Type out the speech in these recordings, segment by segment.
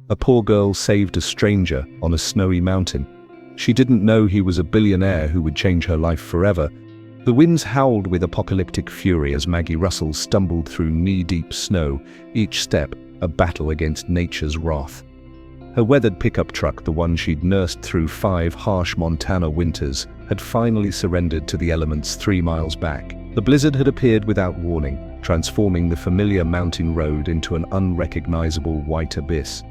A poor girl saved a stranger on a snowy mountain. She didn't know he was a billionaire who would change her life forever. The winds howled with apocalyptic fury as Maggie Russell stumbled through knee-deep snow, each step a battle against nature's wrath. Her weathered pickup truck, the one she'd nursed through 5 harsh Montana winters, had finally surrendered to the elements 3 miles back. The blizzard had appeared without warning, transforming the familiar mountain road into an unrecognizable white abyss.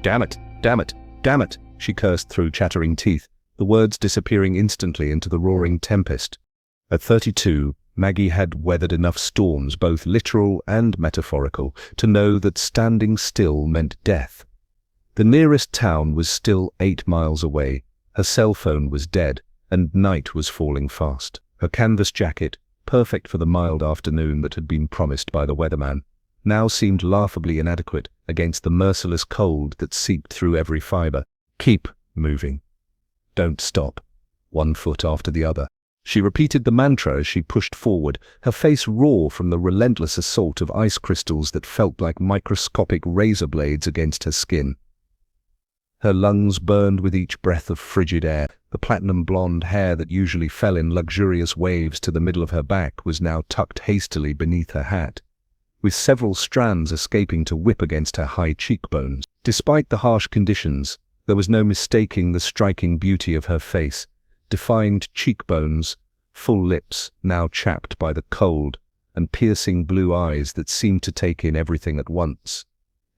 "Damn it! Damn it! Damn it!" she cursed through chattering teeth, the words disappearing instantly into the roaring tempest. At 32, Maggie had weathered enough storms, both literal and metaphorical, to know that standing still meant death. The nearest town was still 8 miles away, her cell phone was dead, and night was falling fast. Her canvas jacket, perfect for the mild afternoon that had been promised by the weatherman, now seemed laughably inadequate against the merciless cold that seeped through every fiber. "Keep moving. Don't stop." 1 foot after the other. She repeated the mantra as she pushed forward, her face raw from the relentless assault of ice crystals that felt like microscopic razor blades against her skin. Her lungs burned with each breath of frigid air. The platinum blonde hair that usually fell in luxurious waves to the middle of her back was now tucked hastily beneath her hat, with several strands escaping to whip against her high cheekbones. Despite the harsh conditions, there was no mistaking the striking beauty of her face. Defined cheekbones, full lips now chapped by the cold, and piercing blue eyes that seemed to take in everything at once.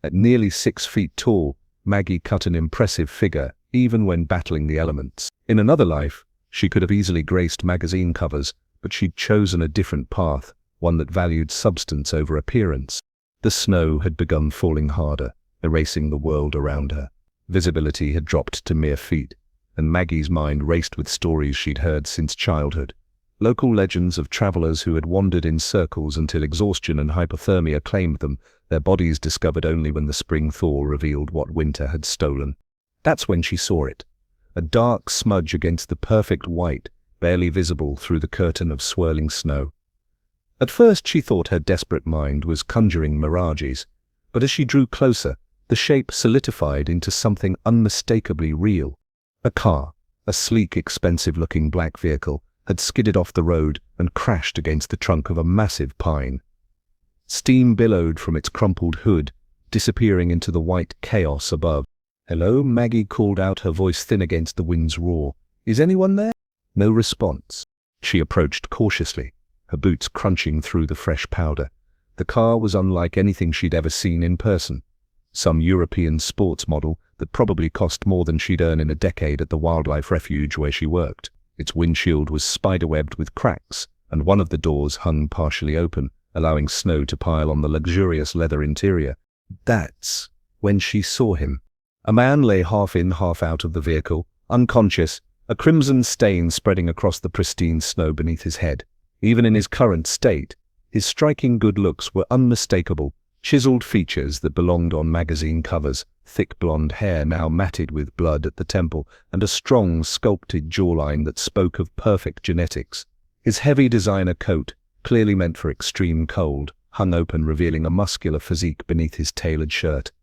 At nearly 6 feet tall, Maggie cut an impressive figure, even when battling the elements. In another life, she could have easily graced magazine covers, but she'd chosen a different path, one that valued substance over appearance. The snow had begun falling harder, erasing the world around her. Visibility had dropped to mere feet, and Maggie's mind raced with stories she'd heard since childhood. Local legends of travelers who had wandered in circles until exhaustion and hypothermia claimed them, their bodies discovered only when the spring thaw revealed what winter had stolen. That's when she saw it, a dark smudge against the perfect white, barely visible through the curtain of swirling snow. At first she thought her desperate mind was conjuring mirages, but as she drew closer, the shape solidified into something unmistakably real. A car, a sleek, expensive-looking black vehicle, had skidded off the road and crashed against the trunk of a massive pine. Steam billowed from its crumpled hood, disappearing into the white chaos above. "Hello," Maggie called out, her voice thin against the wind's roar. "Is anyone there?" No response. She approached cautiously, her boots crunching through the fresh powder. The car was unlike anything she'd ever seen in person. Some European sports model that probably cost more than she'd earn in a decade at the wildlife refuge where she worked. Its windshield was spiderwebbed with cracks, and one of the doors hung partially open, allowing snow to pile on the luxurious leather interior. That's when she saw him. A man lay half in, half out of the vehicle, unconscious, a crimson stain spreading across the pristine snow beneath his head. Even in his current state, his striking good looks were unmistakable. Chiseled features that belonged on magazine covers, thick blonde hair now matted with blood at the temple, and a strong, sculpted jawline that spoke of perfect genetics. His heavy designer coat, clearly meant for extreme cold, hung open, revealing a muscular physique beneath his tailored shirt.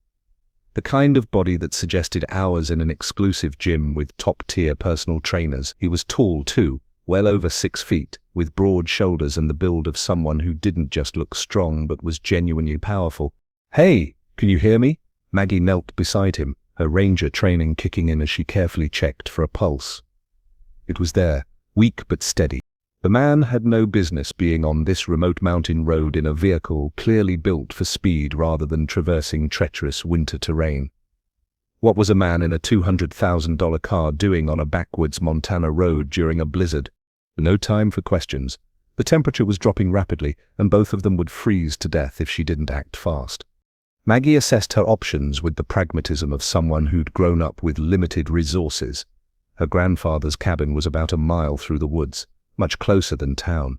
The kind of body that suggested hours in an exclusive gym with top-tier personal trainers. He was tall too, well over 6 feet, with broad shoulders and the build of someone who didn't just look strong but was genuinely powerful. "Hey, can you hear me?" Maggie knelt beside him, her ranger training kicking in as she carefully checked for a pulse. It was there, weak but steady. The man had no business being on this remote mountain road in a vehicle clearly built for speed rather than traversing treacherous winter terrain. What was a man in a $200,000 car doing on a backwoods Montana road during a blizzard? No time for questions. The temperature was dropping rapidly, and both of them would freeze to death if she didn't act fast. Maggie assessed her options with the pragmatism of someone who'd grown up with limited resources. Her grandfather's cabin was about a mile through the woods, much closer than town.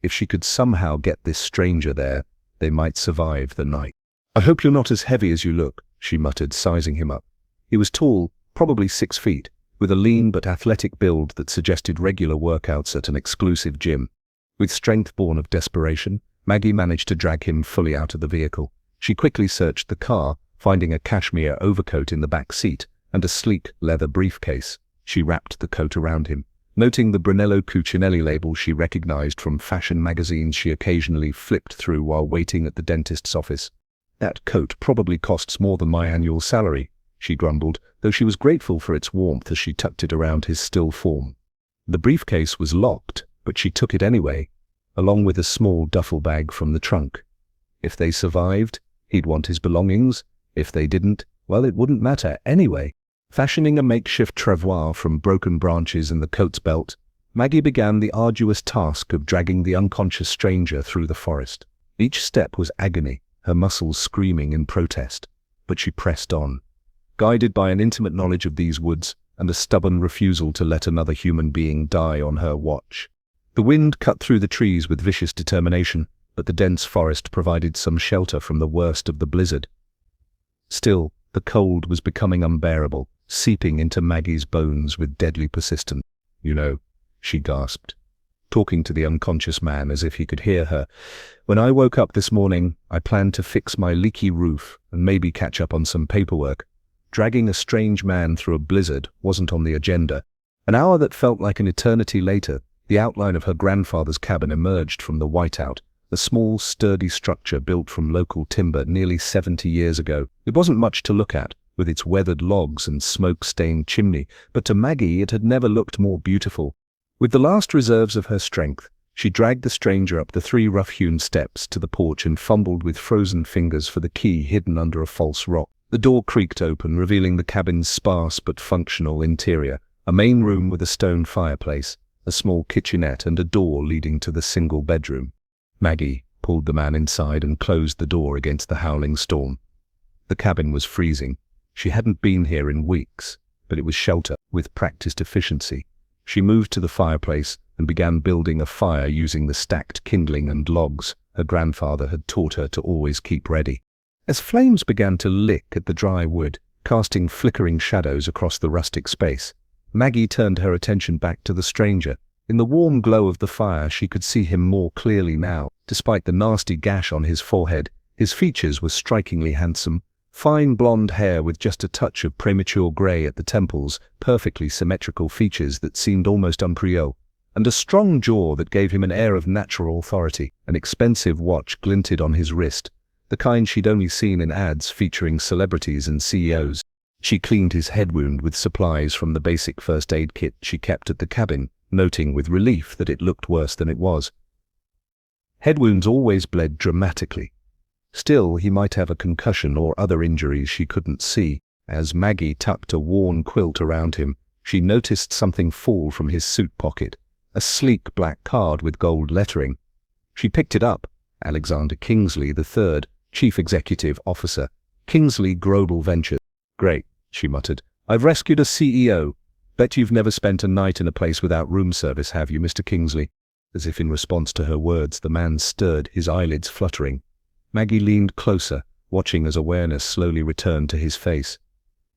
If she could somehow get this stranger there, they might survive the night. "I hope you're not as heavy as you look," she muttered, sizing him up. He was tall, probably 6 feet, with a lean but athletic build that suggested regular workouts at an exclusive gym. With strength born of desperation, Maggie managed to drag him fully out of the vehicle. She quickly searched the car, Finding a cashmere overcoat in the back seat and a sleek leather briefcase, she wrapped the coat around him. Noting the Brunello Cucinelli label she recognized from fashion magazines she occasionally flipped through while waiting at the dentist's office. "That coat probably costs more than my annual salary," she grumbled, though she was grateful for its warmth as she tucked it around his still form. The briefcase was locked, but she took it anyway, along with a small duffel bag from the trunk. If they survived, he'd want his belongings. If they didn't, well, it wouldn't matter anyway. Fashioning a makeshift travois from broken branches in the coat's belt, Maggie began the arduous task of dragging the unconscious stranger through the forest. Each step was agony, her muscles screaming in protest, but she pressed on, guided by an intimate knowledge of these woods and a stubborn refusal to let another human being die on her watch. The wind cut through the trees with vicious determination, but the dense forest provided some shelter from the worst of the blizzard. Still, the cold was becoming unbearable, seeping into Maggie's bones with deadly persistence. "You know," she gasped, talking to the unconscious man as if he could hear her, "when I woke up this morning, I planned to fix my leaky roof and maybe catch up on some paperwork. Dragging a strange man through a blizzard wasn't on the agenda." An hour that felt like an eternity later, the outline of her grandfather's cabin emerged from the whiteout, a small, sturdy structure built from local timber nearly 70 years ago. It wasn't much to look at, with its weathered logs and smoke-stained chimney, but to Maggie it had never looked more beautiful. With the last reserves of her strength, she dragged the stranger up the 3 rough-hewn steps to the porch and fumbled with frozen fingers for the key hidden under a false rock. The door creaked open, revealing the cabin's sparse but functional interior, a main room with a stone fireplace, a small kitchenette and a door leading to the single bedroom. Maggie pulled the man inside and closed the door against the howling storm. The cabin was freezing. She hadn't been here in weeks, but it was shelter with practiced efficiency. She moved to the fireplace and began building a fire using the stacked kindling and logs her grandfather had taught her to always keep ready. As flames began to lick at the dry wood, casting flickering shadows across the rustic space, Maggie turned her attention back to the stranger. In the warm glow of the fire, she could see him more clearly now. Despite the nasty gash on his forehead, his features were strikingly handsome. Fine blonde hair with just a touch of premature grey at the temples, perfectly symmetrical features that seemed almost un-Creole, and a strong jaw that gave him an air of natural authority. An expensive watch glinted on his wrist, the kind she'd only seen in ads featuring celebrities and CEOs. She cleaned his head wound with supplies from the basic first aid kit she kept at the cabin, noting with relief that it looked worse than it was. Head wounds always bled dramatically. Still, he might have a concussion or other injuries she couldn't see. As Maggie tucked a worn quilt around him, she noticed something fall from his suit pocket, a sleek black card with gold lettering. She picked it up. Alexander Kingsley III, Chief Executive Officer, Kingsley Global Ventures. "Great," she muttered. "I've rescued a CEO. Bet you've never spent a night in a place without room service, have you, Mr. Kingsley?" As if in response to her words, the man stirred, his eyelids fluttering. Maggie leaned closer, watching as awareness slowly returned to his face.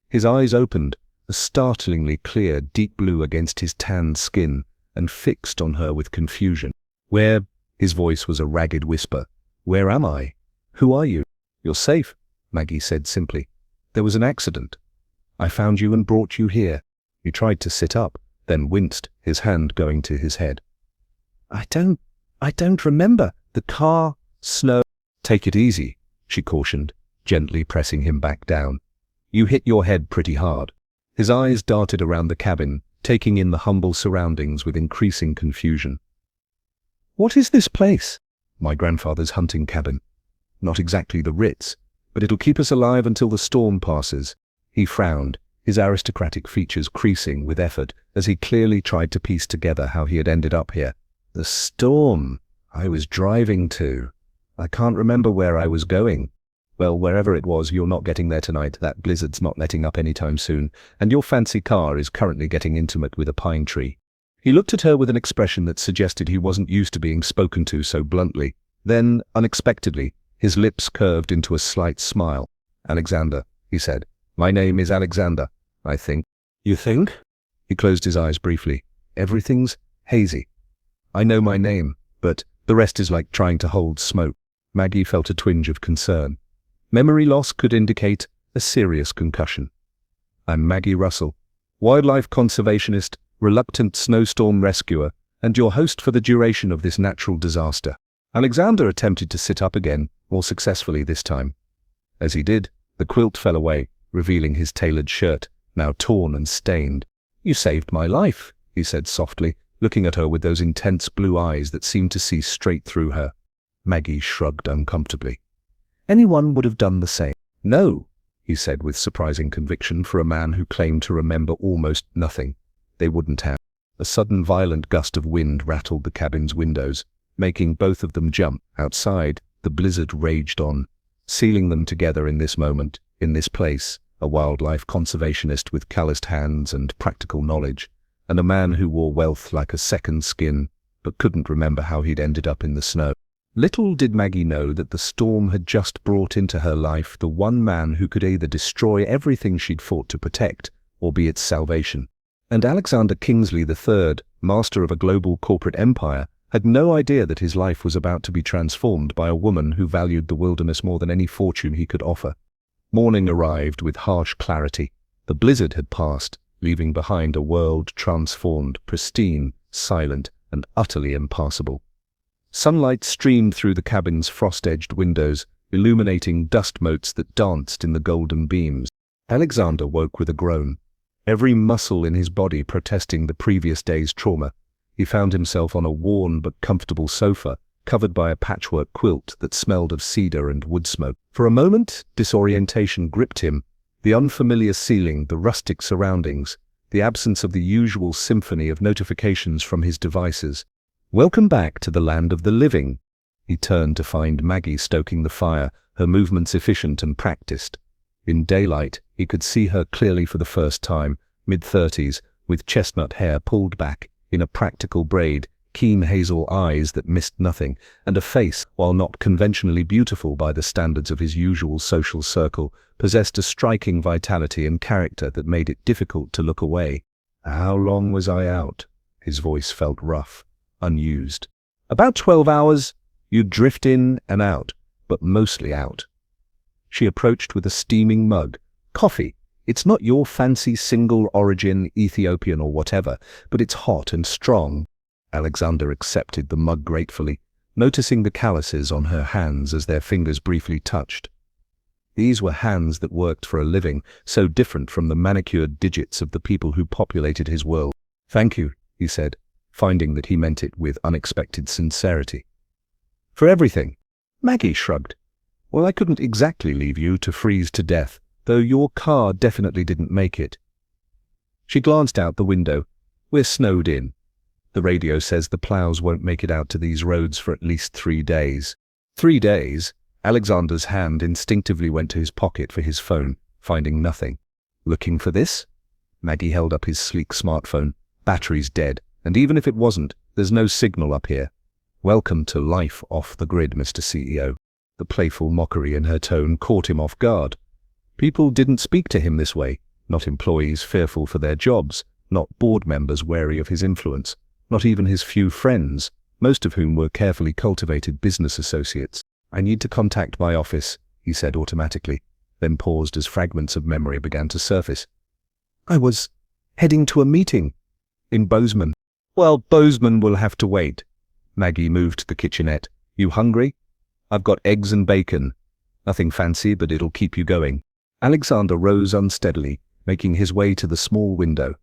His eyes opened, a startlingly clear, deep blue against his tanned skin, and fixed on her with confusion. "Where?" His voice was a ragged whisper. "Where am I? Who are you?" "You're safe," Maggie said simply. "There was an accident. I found you and brought you here." He tried to sit up, then winced, his hand going to his head. I don't remember. The car, snow." "Take it easy," she cautioned, gently pressing him back down. "You hit your head pretty hard." His eyes darted around the cabin, taking in the humble surroundings with increasing confusion. "What is this place?" "My grandfather's hunting cabin. Not exactly the Ritz, but it'll keep us alive until the storm passes." He frowned, his aristocratic features creasing with effort as he clearly tried to piece together how he had ended up here. "The storm I was driving to. I can't remember where I was going." "Well, wherever it was, you're not getting there tonight. That blizzard's not letting up anytime soon, and your fancy car is currently getting intimate with a pine tree." He looked at her with an expression that suggested he wasn't used to being spoken to so bluntly. Then, unexpectedly, his lips curved into a slight smile. "Alexander," he said. "My name is Alexander, I think." "You think?" He closed his eyes briefly. "Everything's hazy. I know my name, but the rest is like trying to hold smoke." Maggie felt a twinge of concern. Memory loss could indicate a serious concussion. I'm Maggie Russell, wildlife conservationist, reluctant snowstorm rescuer, and your host for the duration of this natural disaster. Alexander attempted to sit up again, more successfully this time. As he did, the quilt fell away, revealing his tailored shirt, now torn and stained. "You saved my life," he said softly, looking at her with those intense blue eyes that seemed to see straight through her. Maggie shrugged uncomfortably. "Anyone would have done the same." "No," he said with surprising conviction for a man who claimed to remember almost nothing. "They wouldn't have." A sudden violent gust of wind rattled the cabin's windows, making both of them jump. Outside, the blizzard raged on, sealing them together in this moment, in this place, a wildlife conservationist with calloused hands and practical knowledge, and a man who wore wealth like a second skin, but couldn't remember how he'd ended up in the snow. Little did Maggie know that the storm had just brought into her life the one man who could either destroy everything she'd fought to protect, or be its salvation. And Alexander Kingsley III, master of a global corporate empire, had no idea that his life was about to be transformed by a woman who valued the wilderness more than any fortune he could offer. Morning arrived with harsh clarity. The blizzard had passed, leaving behind a world transformed, pristine, silent, and utterly impassable. Sunlight streamed through the cabin's frost-edged windows, illuminating dust motes that danced in the golden beams. Alexander woke with a groan, every muscle in his body protesting the previous day's trauma. He found himself on a worn but comfortable sofa, covered by a patchwork quilt that smelled of cedar and wood smoke. For a moment, disorientation gripped him. The unfamiliar ceiling, the rustic surroundings, the absence of the usual symphony of notifications from his devices. "Welcome back to the land of the living." He turned to find Maggie stoking the fire, her movements efficient and practiced. In daylight, he could see her clearly for the first time, mid-30s, with chestnut hair pulled back in a practical braid, keen hazel eyes that missed nothing, and a face, while not conventionally beautiful by the standards of his usual social circle, possessed a striking vitality and character that made it difficult to look away. "How long was I out?" His voice felt rough, unused. "About 12 hours. You'd drift in and out, but mostly out." She approached with a steaming mug. "Coffee. It's not your fancy single-origin Ethiopian or whatever, but it's hot and strong." Alexander accepted the mug gratefully, noticing the calluses on her hands as their fingers briefly touched. These were hands that worked for a living, so different from the manicured digits of the people who populated his world. "Thank you," he said, finding that he meant it with unexpected sincerity. "For everything." Maggie shrugged. "Well, I couldn't exactly leave you to freeze to death, though your car definitely didn't make it." She glanced out the window. "We're snowed in. The radio says the plows won't make it out to these roads for at least 3 days. 3 days? Alexander's hand instinctively went to his pocket for his phone, finding nothing. "Looking for this?" Maggie held up his sleek smartphone. "Battery's dead, and even if it wasn't, there's no signal up here. Welcome to life off the grid, Mr. CEO. The playful mockery in her tone caught him off guard. People didn't speak to him this way, not employees fearful for their jobs, not board members wary of his influence. Not even his few friends, most of whom were carefully cultivated business associates. "I need to contact my office," he said automatically, then paused as fragments of memory began to surface. "I was heading to a meeting in Bozeman." "Well, Bozeman will have to wait." Maggie moved to the kitchenette. "You hungry? I've got eggs and bacon. Nothing fancy, but it'll keep you going." Alexander rose unsteadily, making his way to the small window.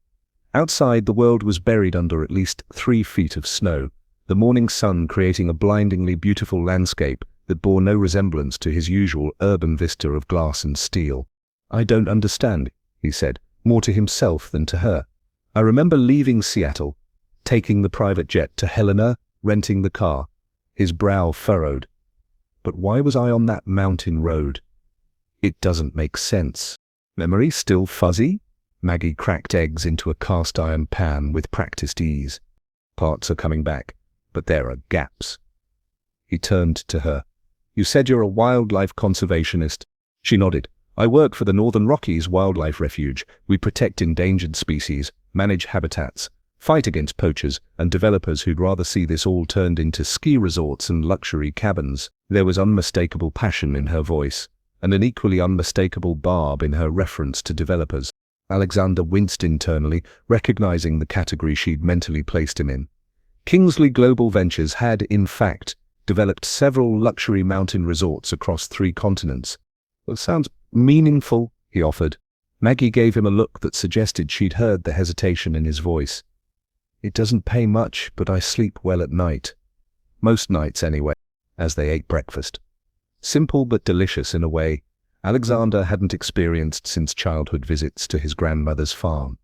Outside, the world was buried under at least 3 feet of snow, the morning sun creating a blindingly beautiful landscape that bore no resemblance to his usual urban vista of glass and steel. "I don't understand," he said, more to himself than to her. "I remember leaving Seattle, taking the private jet to Helena, renting the car." His brow furrowed. "But why was I on that mountain road? It doesn't make sense." "Memory still fuzzy?" Maggie cracked eggs into a cast-iron pan with practiced ease. "Parts are coming back, but there are gaps." He turned to her. "You said you're a wildlife conservationist." She nodded. "I work for the Northern Rockies Wildlife Refuge. We protect endangered species, manage habitats, fight against poachers and developers who'd rather see this all turned into ski resorts and luxury cabins." There was unmistakable passion in her voice, and an equally unmistakable barb in her reference to developers. Alexander winced internally, recognizing the category she'd mentally placed him in. Kingsley Global Ventures had, in fact, developed several luxury mountain resorts across 3 continents. "Well, sounds meaningful," he offered. Maggie gave him a look that suggested she'd heard the hesitation in his voice. "It doesn't pay much, but I sleep well at night. Most nights, anyway," as they ate breakfast. Simple but delicious in a way Alexander hadn't experienced since childhood visits to his grandmother's farm.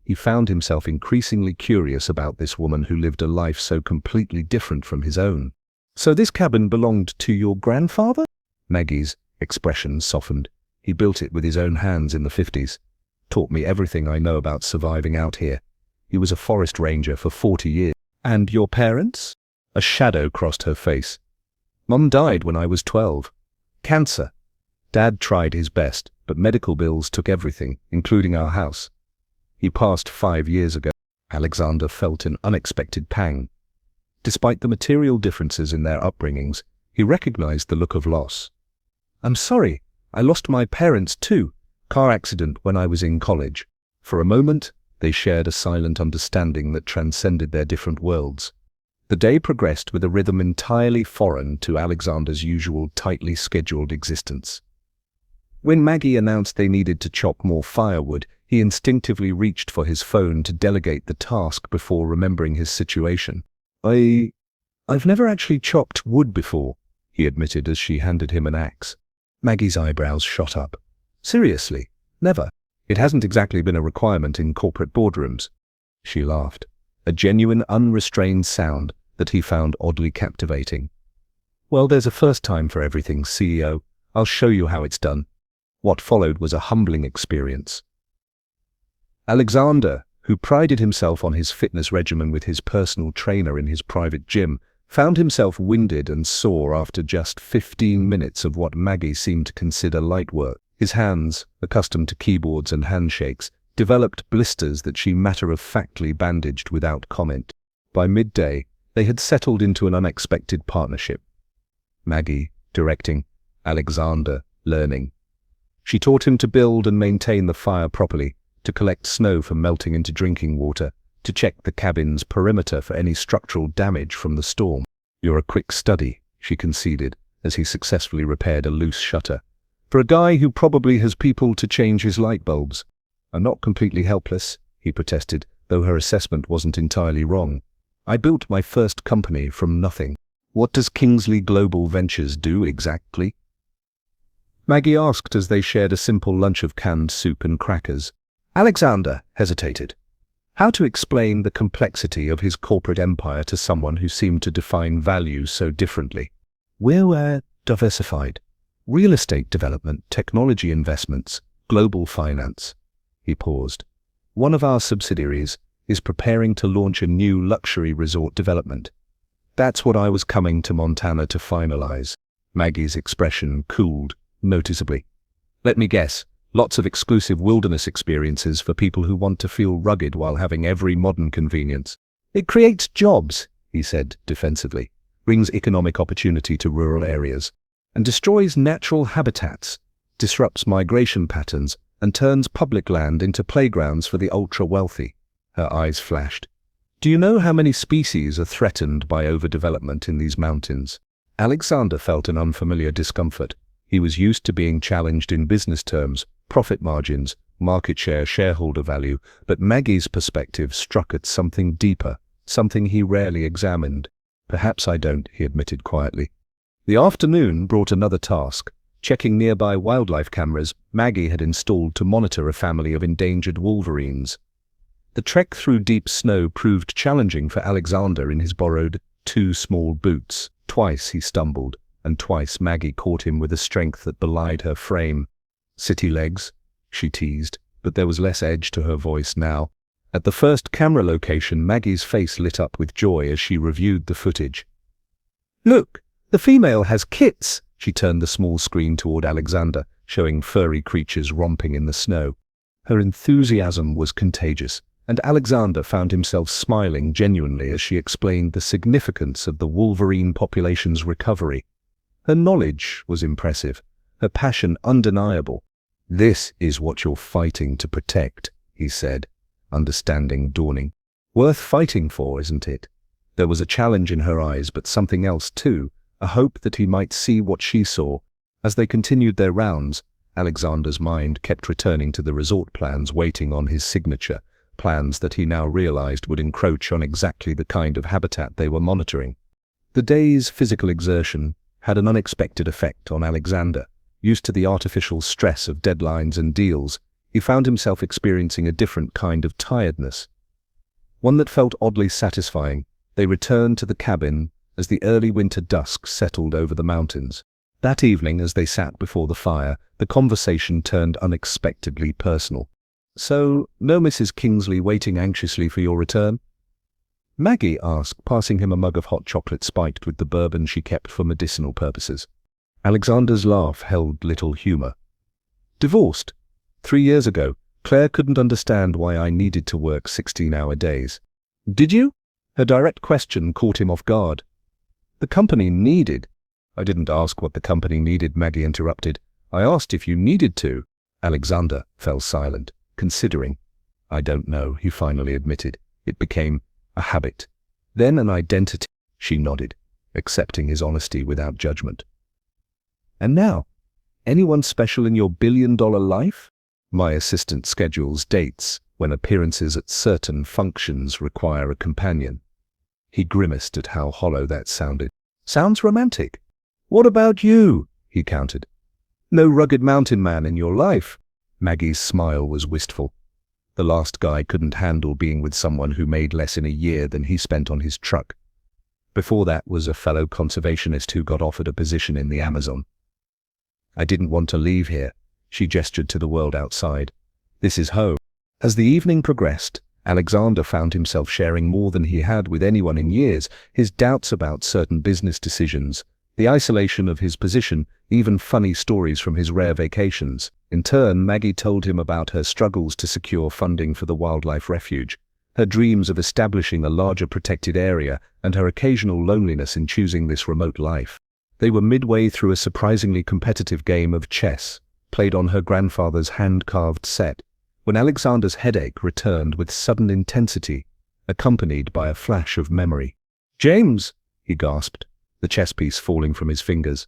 He found himself increasingly curious about this woman who lived a life so completely different from his own. "So this cabin belonged to your grandfather?" Maggie's expression softened. "He built it with his own hands in the 50s. Taught me everything I know about surviving out here. He was a forest ranger for 40 years. "And your parents?" A shadow crossed her face. "Mom died when I was 12. Cancer. Dad tried his best, but medical bills took everything, including our house. He passed 5 years ago." Alexander felt an unexpected pang. Despite the material differences in their upbringings, he recognized the look of loss. "I'm sorry, I lost my parents too. Car accident when I was in college." For a moment, they shared a silent understanding that transcended their different worlds. The day progressed with a rhythm entirely foreign to Alexander's usual tightly scheduled existence. When Maggie announced they needed to chop more firewood, he instinctively reached for his phone to delegate the task before remembering his situation. I've never actually chopped wood before," he admitted as she handed him an axe. Maggie's eyebrows shot up. "Seriously? Never? It hasn't exactly been a requirement in corporate boardrooms." She laughed, a genuine, unrestrained sound that he found oddly captivating. "Well, there's a first time for everything, CEO. I'll show you how it's done." What followed was a humbling experience. Alexander, who prided himself on his fitness regimen with his personal trainer in his private gym, found himself winded and sore after just 15 minutes of what Maggie seemed to consider light work. His hands, accustomed to keyboards and handshakes, developed blisters that she matter-of-factly bandaged without comment. By midday, they had settled into an unexpected partnership. Maggie, directing; Alexander, learning. She taught him to build and maintain the fire properly, to collect snow from melting into drinking water, to check the cabin's perimeter for any structural damage from the storm. "You're a quick study," she conceded, as he successfully repaired a loose shutter. "For a guy who probably has people to change his light bulbs." "I'm not completely helpless," he protested, though her assessment wasn't entirely wrong. "I built my first company from nothing." "What does Kingsley Global Ventures do exactly?" Maggie asked as they shared a simple lunch of canned soup and crackers. Alexander hesitated. How to explain the complexity of his corporate empire to someone who seemed to define value so differently? "We're diversified. Real estate development, technology investments, global finance." He paused. "One of our subsidiaries is preparing to launch a new luxury resort development. That's what I was coming to Montana to finalize." Maggie's expression cooled noticeably. "Let me guess. Lots of exclusive wilderness experiences for people who want to feel rugged while having every modern convenience." "It creates jobs," he said defensively, "brings economic opportunity to rural areas, and destroys natural habitats, disrupts migration patterns, and turns public land into playgrounds for the ultra-wealthy." Her eyes flashed. "Do you know how many species are threatened by overdevelopment in these mountains?" Alexander felt an unfamiliar discomfort. He was used to being challenged in business terms, profit margins, market share, shareholder value, but Maggie's perspective struck at something deeper, something he rarely examined. "Perhaps I don't," he admitted quietly. The afternoon brought another task. Checking nearby wildlife cameras Maggie had installed to monitor a family of endangered wolverines. The trek through deep snow proved challenging for Alexander in his borrowed 2 small boots. Twice he stumbled, and twice Maggie caught him with a strength that belied her frame. "City legs," she teased, but there was less edge to her voice now. At the first camera location, Maggie's face lit up with joy as she reviewed the footage. "Look, the female has kits." She turned the small screen toward Alexander, showing furry creatures romping in the snow. Her enthusiasm was contagious, and Alexander found himself smiling genuinely as she explained the significance of the wolverine population's recovery. Her knowledge was impressive, her passion undeniable. "This is what you're fighting to protect," he said, understanding dawning. "Worth fighting for, isn't it?" There was a challenge in her eyes, but something else too, a hope that he might see what she saw. As they continued their rounds, Alexander's mind kept returning to the resort plans waiting on his signature, plans that he now realized would encroach on exactly the kind of habitat they were monitoring. The day's physical exertion had an unexpected effect on Alexander. Used to the artificial stress of deadlines and deals, he found himself experiencing a different kind of tiredness, one that felt oddly satisfying. They returned to the cabin as the early winter dusk settled over the mountains. That evening, as they sat before the fire, the conversation turned unexpectedly personal. "So, no Mrs. Kingsley waiting anxiously for your return?" Maggie asked, passing him a mug of hot chocolate spiked with the bourbon she kept for medicinal purposes. Alexander's laugh held little humor. "Divorced. 3 years ago. Claire couldn't understand why I needed to work 16-hour days." "Did you?" Her direct question caught him off guard. "The company needed—" "I didn't ask what the company needed," Maggie interrupted. "I asked if you needed to." Alexander fell silent, considering. "I don't know," he finally admitted. "It became a habit. Then an identity." She nodded, accepting his honesty without judgment. "And now, anyone special in your billion-dollar life?" "My assistant schedules dates when appearances at certain functions require a companion." He grimaced at how hollow that sounded. "Sounds romantic." "What about you?" he countered. "No rugged mountain man in your life?" Maggie's smile was wistful. The last guy couldn't handle being with someone who made less in a year than he spent on his truck. Before that was a fellow conservationist who got offered a position in the Amazon. "I didn't want to leave here." She gestured to the world outside. "This is home." As the evening progressed, Alexander found himself sharing more than he had with anyone in years, his doubts about certain business decisions, the isolation of his position, even funny stories from his rare vacations. In turn, Maggie told him about her struggles to secure funding for the wildlife refuge, her dreams of establishing a larger protected area, and her occasional loneliness in choosing this remote life. They were midway through a surprisingly competitive game of chess, played on her grandfather's hand-carved set, when Alexander's headache returned with sudden intensity, accompanied by a flash of memory. "James!" he gasped, the chess piece falling from his fingers.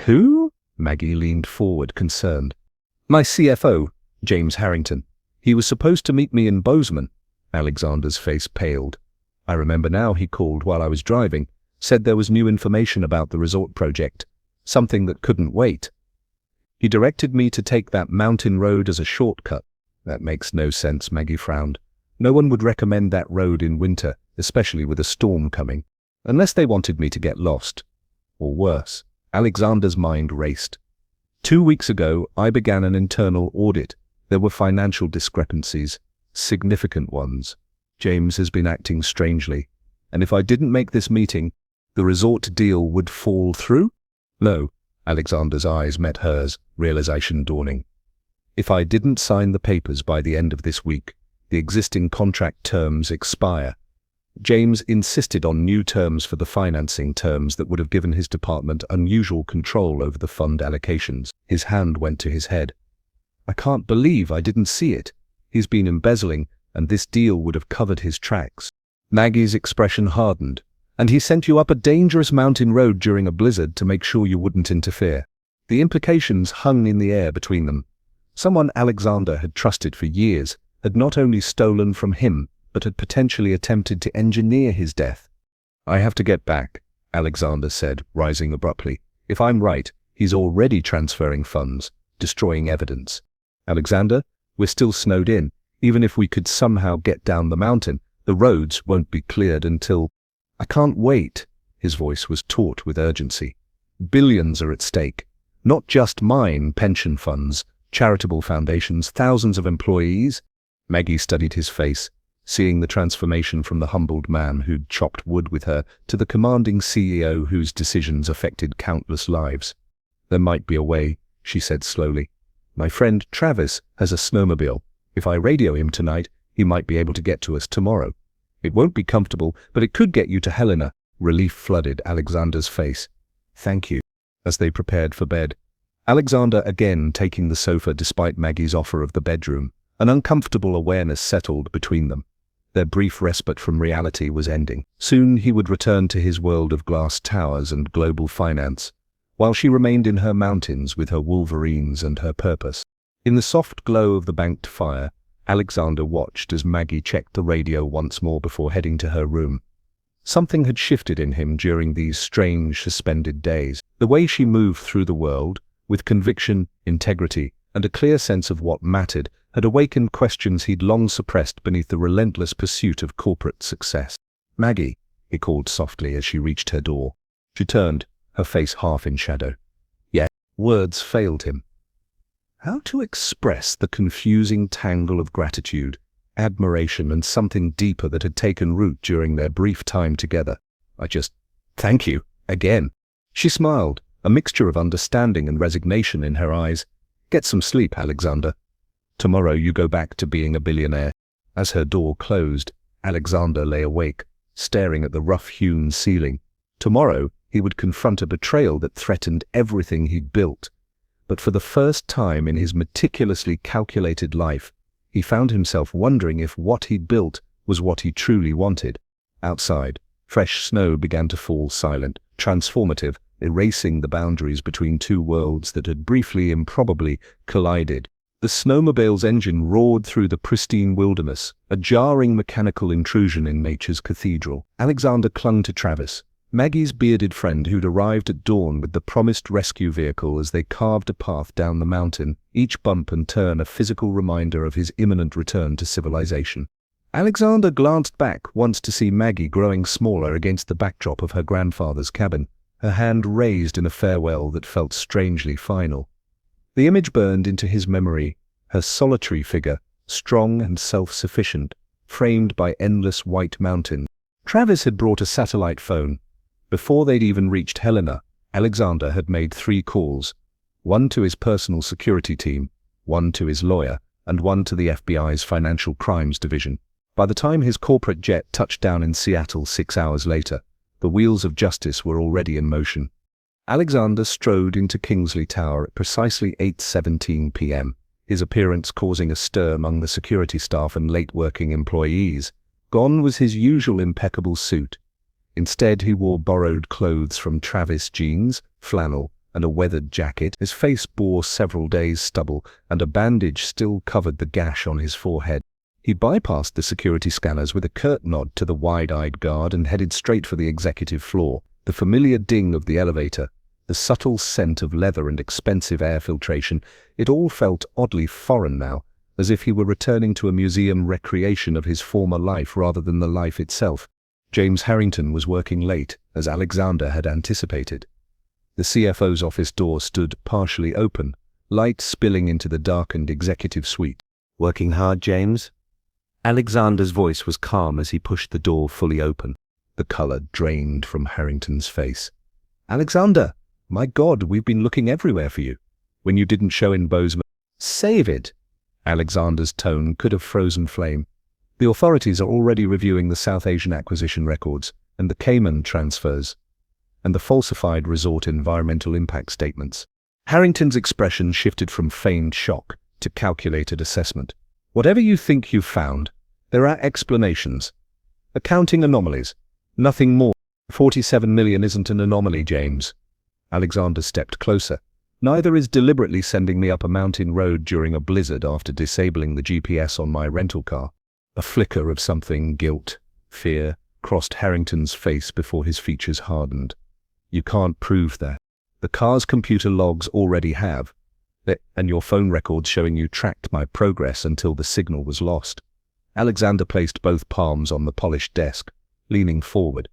"Who?" Maggie leaned forward, concerned. "My CFO, James Harrington. He was supposed to meet me in Bozeman." Alexander's face paled. "I remember now, he called while I was driving, said there was new information about the resort project, something that couldn't wait. He directed me to take that mountain road as a shortcut." "That makes no sense," Maggie frowned. "No one would recommend that road in winter, especially with a storm coming. Unless they wanted me to get lost. Or worse." Alexander's mind raced. 2 weeks ago, I began an internal audit. There were financial discrepancies, significant ones. James has been acting strangely. And if I didn't make this meeting, the resort deal would fall through? No. Alexander's eyes met hers, realization dawning. "If I didn't sign the papers by the end of this week, the existing contract terms expire." James insisted on new terms for the financing, terms that would have given his department unusual control over the fund allocations. His hand went to his head. "I can't believe I didn't see it. He's been embezzling, and this deal would have covered his tracks." Maggie's expression hardened. "And he sent you up a dangerous mountain road during a blizzard to make sure you wouldn't interfere." The implications hung in the air between them. Someone Alexander had trusted for years had not only stolen from him, but had potentially attempted to engineer his death. "I have to get back," Alexander said, rising abruptly. "If I'm right, he's already transferring funds, destroying evidence." "Alexander, we're still snowed in. Even if we could somehow get down the mountain, the roads won't be cleared until—" "I can't wait." His voice was taut with urgency. "Billions are at stake. Not just mine, pension funds, charitable foundations, thousands of employees." Maggie studied his face, seeing the transformation from the humbled man who'd chopped wood with her to the commanding CEO whose decisions affected countless lives. "There might be a way," she said slowly. "My friend Travis has a snowmobile. If I radio him tonight, he might be able to get to us tomorrow. It won't be comfortable, but it could get you to Helena." Relief flooded Alexander's face. "Thank you." As they prepared for bed, Alexander again taking the sofa despite Maggie's offer of the bedroom. An uncomfortable awareness settled between them. Their brief respite from reality was ending. Soon he would return to his world of glass towers and global finance, while she remained in her mountains with her wolverines and her purpose. In the soft glow of the banked fire, Alexander watched as Maggie checked the radio once more before heading to her room. Something had shifted in him during these strange, suspended days. The way she moved through the world, with conviction, integrity, and a clear sense of what mattered, had awakened questions he'd long suppressed beneath the relentless pursuit of corporate success. "Maggie," he called softly as she reached her door. She turned, her face half in shadow. Yet, words failed him. How to express the confusing tangle of gratitude, admiration, and something deeper that had taken root during their brief time together? Thank you, again. She smiled, a mixture of understanding and resignation in her eyes. "Get some sleep, Alexander. Tomorrow you go back to being a billionaire." As her door closed, Alexander lay awake, staring at the rough-hewn ceiling. Tomorrow, he would confront a betrayal that threatened everything he'd built. But for the first time in his meticulously calculated life, he found himself wondering if what he'd built was what he truly wanted. Outside, fresh snow began to fall, silent, transformative, erasing the boundaries between two worlds that had briefly, improbably, collided. The snowmobile's engine roared through the pristine wilderness, a jarring mechanical intrusion in nature's cathedral. Alexander clung to Travis, Maggie's bearded friend who'd arrived at dawn with the promised rescue vehicle as they carved a path down the mountain, each bump and turn a physical reminder of his imminent return to civilization. Alexander glanced back once to see Maggie growing smaller against the backdrop of her grandfather's cabin, her hand raised in a farewell that felt strangely final. The image burned into his memory, her solitary figure, strong and self-sufficient, framed by endless white mountains. Travis had brought a satellite phone. Before they'd even reached Helena, Alexander had made 3 calls, one to his personal security team, one to his lawyer, and one to the FBI's Financial Crimes Division. By the time his corporate jet touched down in Seattle 6 hours later, the wheels of justice were already in motion. Alexander strode into Kingsley Tower at precisely 8:17 p.m., his appearance causing a stir among the security staff and late-working employees. Gone was his usual impeccable suit. Instead, he wore borrowed clothes from Travis: jeans, flannel, and a weathered jacket. His face bore several days' stubble, and a bandage still covered the gash on his forehead. He bypassed the security scanners with a curt nod to the wide-eyed guard and headed straight for the executive floor. The familiar ding of the elevator, the subtle scent of leather and expensive air filtration, it all felt oddly foreign now, as if he were returning to a museum recreation of his former life rather than the life itself. James Harrington was working late, as Alexander had anticipated. The CFO's office door stood partially open, light spilling into the darkened executive suite. "Working hard, James?" Alexander's voice was calm as he pushed the door fully open. The color drained from Harrington's face. "Alexander, my God, we've been looking everywhere for you. When you didn't show in Bozeman." "Save it!" Alexander's tone could have frozen flame. "The authorities are already reviewing the South Asian acquisition records, and the Cayman transfers, and the falsified resort environmental impact statements." Harrington's expression shifted from feigned shock to calculated assessment. "Whatever you think you've found, there are explanations. Accounting anomalies. Nothing more. 47 million isn't an anomaly, James." Alexander stepped closer. "Neither is deliberately sending me up a mountain road during a blizzard after disabling the GPS on my rental car." A flicker of something, guilt, fear, crossed Harrington's face before his features hardened. "You can't prove that. The car's computer logs already have, and your phone records showing you tracked my progress until the signal was lost." Alexander placed both palms on the polished desk, leaning forward.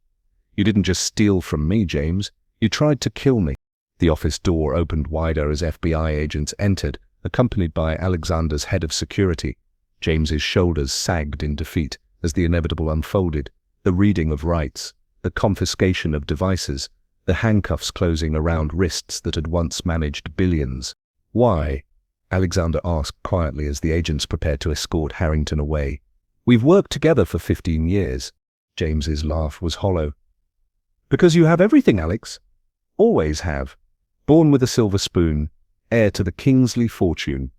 "You didn't just steal from me, James. You tried to kill me." The office door opened wider as FBI agents entered, accompanied by Alexander's head of security. James's shoulders sagged in defeat as the inevitable unfolded, the reading of rights, the confiscation of devices, the handcuffs closing around wrists that had once managed billions. "Why?" Alexander asked quietly as the agents prepared to escort Harrington away. "We've worked together for 15 years. James's laugh was hollow. "Because you have everything, Alex. Always have. Born with a silver spoon. heir to the Kingsley fortune.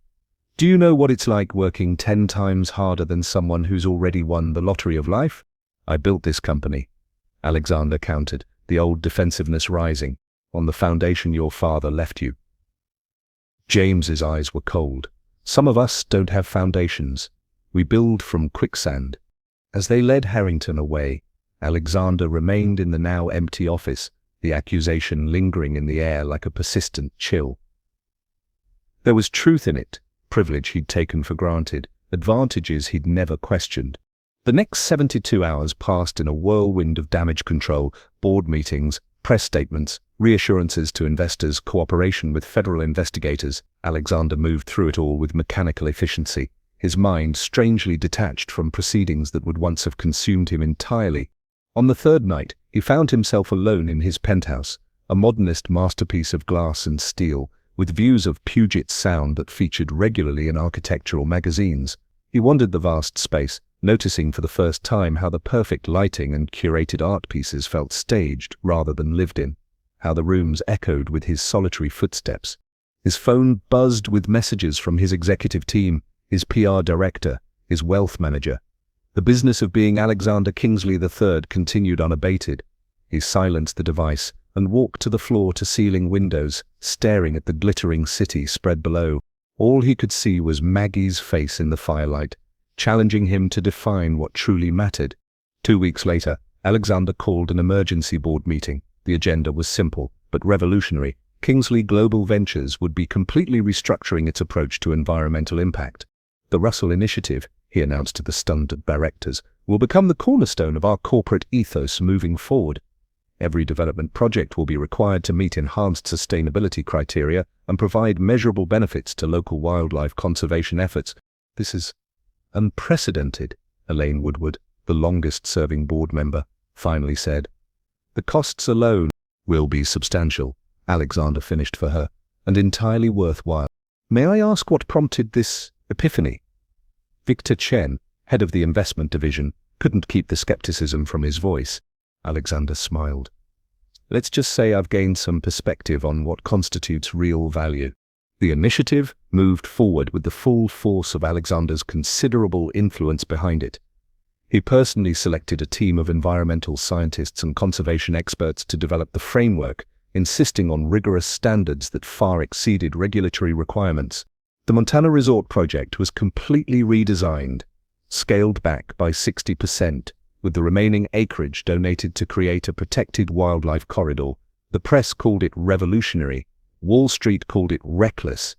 Do you know what it's like working 10 times harder than someone who's already won the lottery of life? I built this company. Alexander countered, the old defensiveness rising, on the foundation your father left you. James's eyes were cold. Some of us don't have foundations. We build from quicksand. As they led Harrington away, Alexander remained in the now empty office, the accusation lingering in the air like a persistent chill. There was truth in it, privilege he'd taken for granted, advantages he'd never questioned. The next 72 hours passed in a whirlwind of damage control, board meetings, press statements, reassurances to investors, cooperation with federal investigators. Alexander moved through it all with mechanical efficiency, his mind strangely detached from proceedings that would once have consumed him entirely. On the third night, he found himself alone in his penthouse, a modernist masterpiece of glass and steel, with views of Puget Sound that featured regularly in architectural magazines. He wandered the vast space, noticing for the first time how the perfect lighting and curated art pieces felt staged rather than lived in, how the rooms echoed with his solitary footsteps. His phone buzzed with messages from his executive team, his PR director, his wealth manager. The business of being Alexander Kingsley III continued unabated. He silenced the device and walked to the floor-to-ceiling windows, staring at the glittering city spread below. All he could see was Maggie's face in the firelight, challenging him to define what truly mattered. 2 weeks later, Alexander called an emergency board meeting. The agenda was simple, but revolutionary. Kingsley Global Ventures would be completely restructuring its approach to environmental impact. The Russell Initiative, he announced to the stunned directors, will become the cornerstone of our corporate ethos moving forward. Every development project will be required to meet enhanced sustainability criteria and provide measurable benefits to local wildlife conservation efforts. This is unprecedented, Elaine Woodward, the longest-serving board member, finally said. The costs alone will be substantial, Alexander finished for her, and entirely worthwhile. May I ask what prompted this epiphany? Victor Chen, head of the investment division, couldn't keep the skepticism from his voice. Alexander smiled. Let's just say I've gained some perspective on what constitutes real value. The initiative moved forward with the full force of Alexander's considerable influence behind it. He personally selected a team of environmental scientists and conservation experts to develop the framework, insisting on rigorous standards that far exceeded regulatory requirements. The Montana Resort project was completely redesigned, scaled back by 60%, with the remaining acreage donated to create a protected wildlife corridor. The press called it revolutionary. Wall Street called it reckless.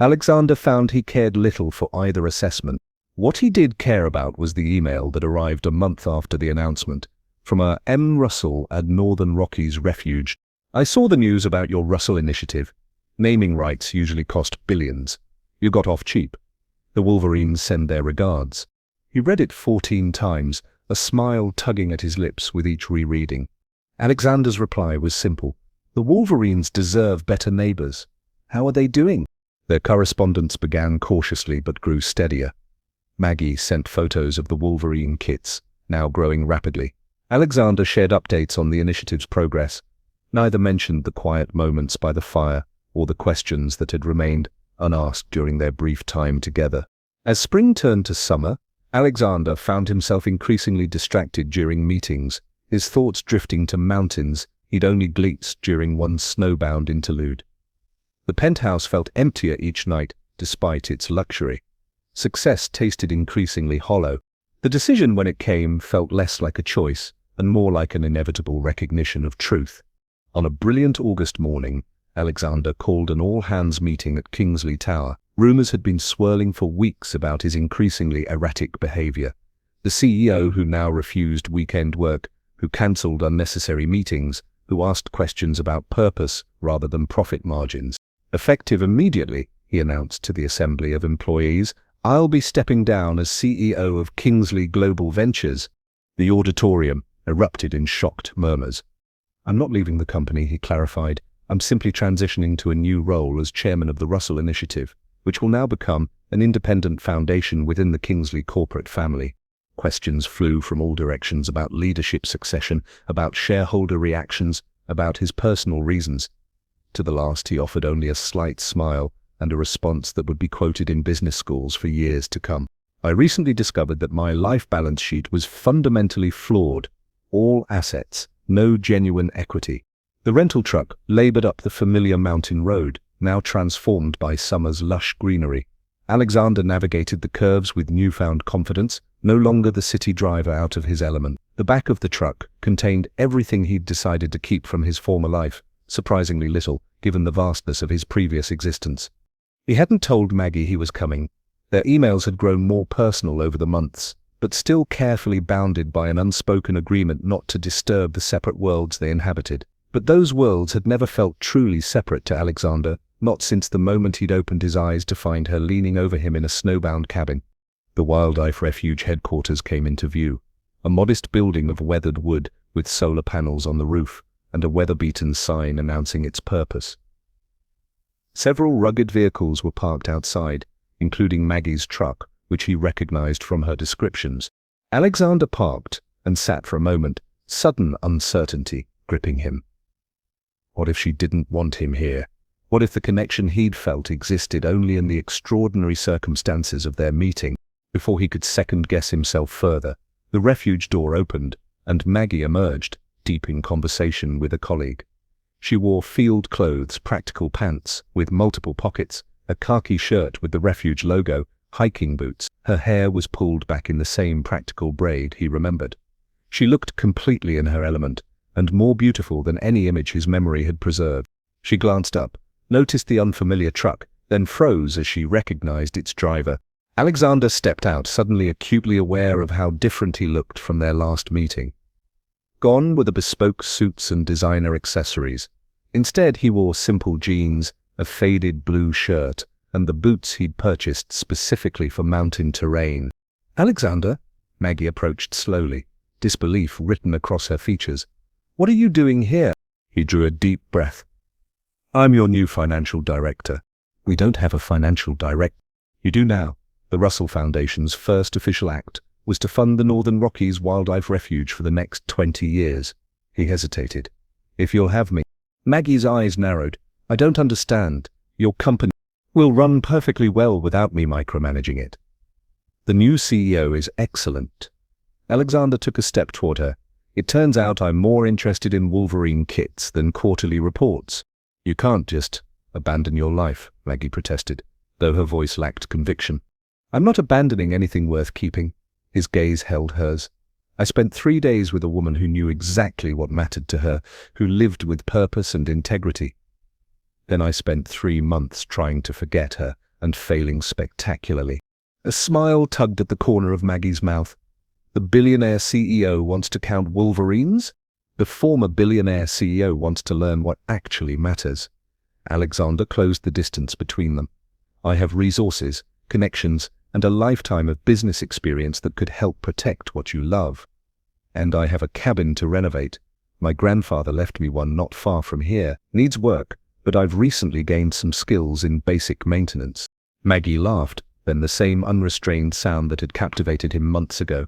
Alexander found he cared little for either assessment. What he did care about was the email that arrived a month after the announcement, from a M. Russell at Northern Rockies Refuge. I saw the news about your Russell Initiative. Naming rights usually cost billions. You got off cheap. The Wolverines send their regards. He read it 14 times, a smile tugging at his lips with each rereading. Alexander's reply was simple. The Wolverines deserve better neighbors. How are they doing? Their correspondence began cautiously but grew steadier. Maggie sent photos of the Wolverine kits, now growing rapidly. Alexander shared updates on the initiative's progress. Neither mentioned the quiet moments by the fire or the questions that had remained unasked during their brief time together. As spring turned to summer, Alexander found himself increasingly distracted during meetings, his thoughts drifting to mountains he'd only glimpsed during one snowbound interlude. The penthouse felt emptier each night, despite its luxury. Success tasted increasingly hollow. The decision, when it came, felt less like a choice and more like an inevitable recognition of truth. On a brilliant August morning, Alexander called an all-hands meeting at Kingsley Tower. Rumors had been swirling for weeks about his increasingly erratic behavior. The CEO, who now refused weekend work, who cancelled unnecessary meetings, who asked questions about purpose rather than profit margins. Effective immediately, he announced to the assembly of employees, I'll be stepping down as CEO of Kingsley Global Ventures. The auditorium erupted in shocked murmurs. I'm not leaving the company, he clarified. I'm simply transitioning to a new role as chairman of the Russell Initiative, which will now become an independent foundation within the Kingsley corporate family. Questions flew from all directions about leadership succession, about shareholder reactions, about his personal reasons. To the last, he offered only a slight smile and a response that would be quoted in business schools for years to come. I recently discovered that my life balance sheet was fundamentally flawed. All assets, no genuine equity. The rental truck labored up the familiar mountain road, now transformed by summer's lush greenery. Alexander navigated the curves with newfound confidence, no longer the city driver out of his element. The back of the truck contained everything he'd decided to keep from his former life, surprisingly little, given the vastness of his previous existence. He hadn't told Maggie he was coming. Their emails had grown more personal over the months, but still carefully bounded by an unspoken agreement not to disturb the separate worlds they inhabited. But those worlds had never felt truly separate to Alexander, not since the moment he'd opened his eyes to find her leaning over him in a snowbound cabin. The Wildlife Refuge headquarters came into view, a modest building of weathered wood with solar panels on the roof and a weather-beaten sign announcing its purpose. Several rugged vehicles were parked outside, including Maggie's truck, which he recognized from her descriptions. Alexander parked and sat for a moment, sudden uncertainty gripping him. What if she didn't want him here? What if the connection he'd felt existed only in the extraordinary circumstances of their meeting? Before he could second-guess himself further, the refuge door opened, and Maggie emerged, deep in conversation with a colleague. She wore field clothes, practical pants with multiple pockets, a khaki shirt with the refuge logo, hiking boots. Her hair was pulled back in the same practical braid he remembered. She looked completely in her element, and more beautiful than any image his memory had preserved. She glanced up, noticed the unfamiliar truck, then froze as she recognized its driver. Alexander stepped out, suddenly acutely aware of how different he looked from their last meeting. Gone were the bespoke suits and designer accessories. Instead, he wore simple jeans, a faded blue shirt, and the boots he'd purchased specifically for mountain terrain. Alexander, Maggie approached slowly, disbelief written across her features. What are you doing here? He drew a deep breath. I'm your new financial director. We don't have a financial director. You do now. The Russell Foundation's first official act was to fund the Northern Rockies Wildlife Refuge for the next 20 years. He hesitated. If you'll have me. Maggie's eyes narrowed. I don't understand. Your company will run perfectly well without me micromanaging it. The new CEO is excellent. Alexander took a step toward her. It turns out I'm more interested in Wolverine kits than quarterly reports. You can't just abandon your life, Maggie protested, though her voice lacked conviction. I'm not abandoning anything worth keeping. His gaze held hers. I spent 3 days with a woman who knew exactly what mattered to her, who lived with purpose and integrity. Then I spent 3 months trying to forget her and failing spectacularly. A smile tugged at the corner of Maggie's mouth. The billionaire CEO wants to count wolverines? The former billionaire CEO wants to learn what actually matters. Alexander closed the distance between them. I have resources, connections, and a lifetime of business experience that could help protect what you love. And I have a cabin to renovate. My grandfather left me one not far from here. Needs work, but I've recently gained some skills in basic maintenance. Maggie laughed, then the same unrestrained sound that had captivated him months ago.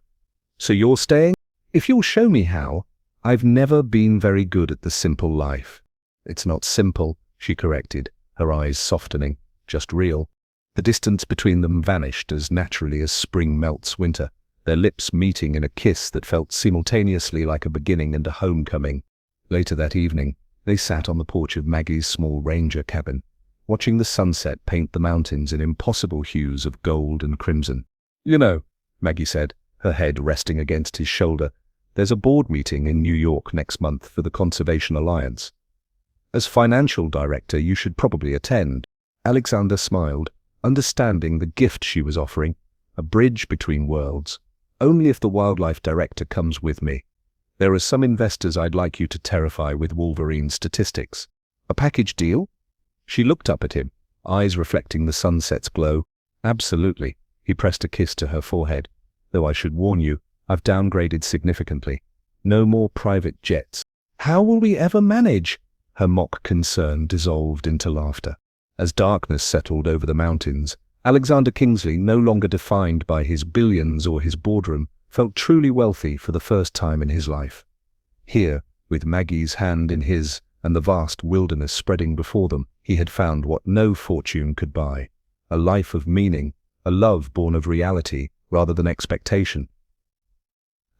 So you're staying? If you'll show me how. I've never been very good at the simple life. It's not simple, she corrected, her eyes softening, just real. The distance between them vanished as naturally as spring melts winter, their lips meeting in a kiss that felt simultaneously like a beginning and a homecoming. Later that evening, they sat on the porch of Maggie's small ranger cabin, watching the sunset paint the mountains in impossible hues of gold and crimson. You know, Maggie said, her head resting against his shoulder, there's a board meeting in New York next month for the Conservation Alliance. As financial director, you should probably attend. Alexander smiled, understanding the gift she was offering, a bridge between worlds. Only if the wildlife director comes with me. There are some investors I'd like you to terrify with Wolverine statistics. A package deal? She looked up at him, eyes reflecting the sunset's glow. Absolutely. He pressed a kiss to her forehead. Though I should warn you, I've downgraded significantly. No more private jets. How will we ever manage? Her mock concern dissolved into laughter. As darkness settled over the mountains, Alexander Kingsley, no longer defined by his billions or his boardroom, felt truly wealthy for the first time in his life. Here, with Maggie's hand in his, and the vast wilderness spreading before them, he had found what no fortune could buy: a life of meaning, a love born of reality rather than expectation,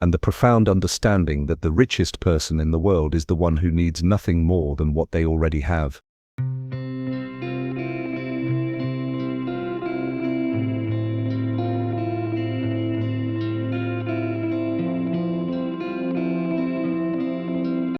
and the profound understanding that the richest person in the world is the one who needs nothing more than what they already have.